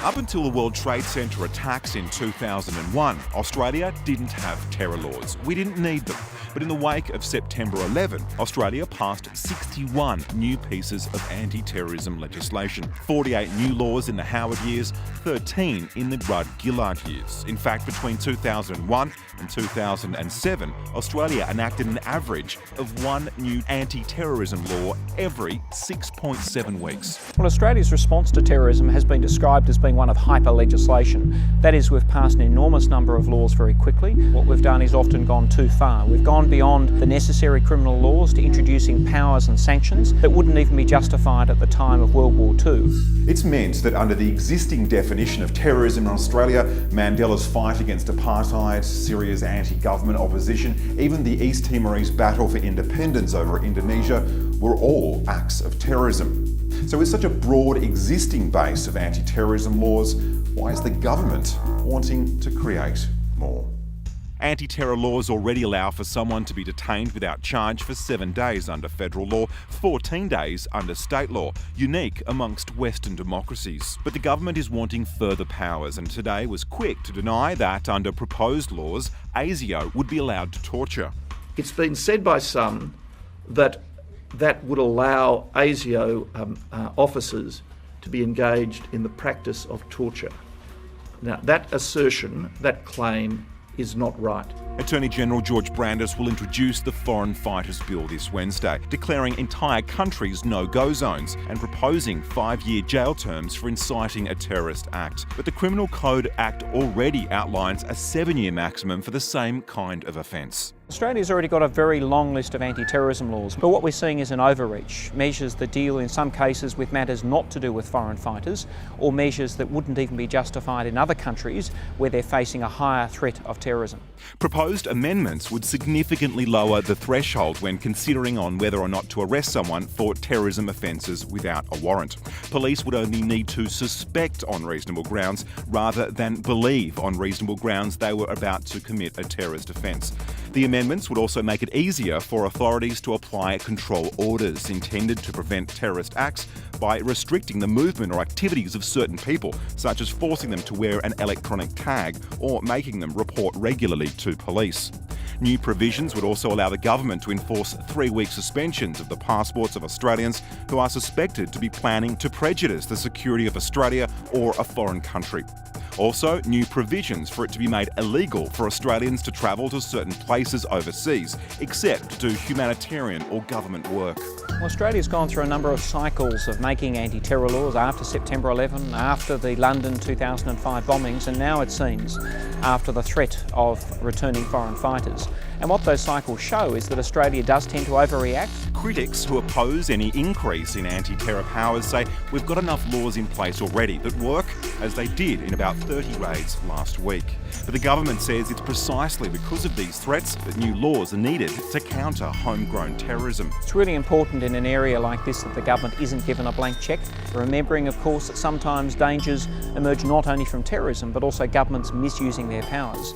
Up until the World Trade Center attacks in 2001, Australia didn't have terror laws. We didn't need them. But in the wake of September 11, Australia passed 61 new pieces of anti-terrorism legislation. 48 new laws in the Howard years, 13 in the Rudd-Gillard years. In fact, between 2001 and 2007, Australia enacted an average of one new anti-terrorism law every 6.7 weeks. Well, Australia's response to terrorism has been described as being one of hyper-legislation. That is, we've passed an enormous number of laws very quickly. What we've done is often gone too far. We've gone beyond the necessary criminal laws to introducing powers and sanctions that wouldn't even be justified at the time of World War II. It's meant that under the existing definition of terrorism in Australia, Mandela's fight against apartheid, Syria's anti-government opposition, even the East Timorese battle for independence over Indonesia were all acts of terrorism. So with such a broad existing base of anti-terrorism laws, why is the government wanting to create more? Anti-terror laws already allow for someone to be detained without charge for 7 days under federal law, 14 days under state law, unique amongst Western democracies. But the government is wanting further powers, and today was quick to deny that under proposed laws, ASIO would be allowed to torture. It's been said by some that would allow ASIO officers to be engaged in the practice of torture. Now, that assertion, that claim, is not right. Attorney General George Brandis will introduce the Foreign Fighters Bill this Wednesday, declaring entire countries no-go zones and proposing 5-year jail terms for inciting a terrorist act. But the Criminal Code Act already outlines a 7-year maximum for the same kind of offence. Australia's already got a very long list of anti-terrorism laws, but what we're seeing is an overreach. Measures that deal in some cases with matters not to do with foreign fighters, or measures that wouldn't even be justified in other countries where they're facing a higher threat of terrorism. Proposed amendments would significantly lower the threshold when considering on whether or not to arrest someone for terrorism offences without a warrant. Police would only need to suspect on reasonable grounds rather than believe on reasonable grounds they were about to commit a terrorist offence. The amendments would also make it easier for authorities to apply control orders intended to prevent terrorist acts by restricting the movement or activities of certain people, such as forcing them to wear an electronic tag or making them report regularly to police. New provisions would also allow the government to enforce 3-week suspensions of the passports of Australians who are suspected to be planning to prejudice the security of Australia or a foreign country. Also, new provisions for it to be made illegal for Australians to travel to certain places overseas, except to do humanitarian or government work. Well, Australia's gone through a number of cycles of making anti-terror laws after September 11, after the London 2005 bombings, and now it seems after the threat of returning foreign fighters. And what those cycles show is that Australia does tend to overreact. Critics who oppose any increase in anti-terror powers say we've got enough laws in place already that work as they did in about 30 raids last week. But the government says it's precisely because of these threats that new laws are needed to counter homegrown terrorism. It's really important in an area like this that the government isn't given a blank cheque, remembering of course that sometimes dangers emerge not only from terrorism but also governments misusing their powers.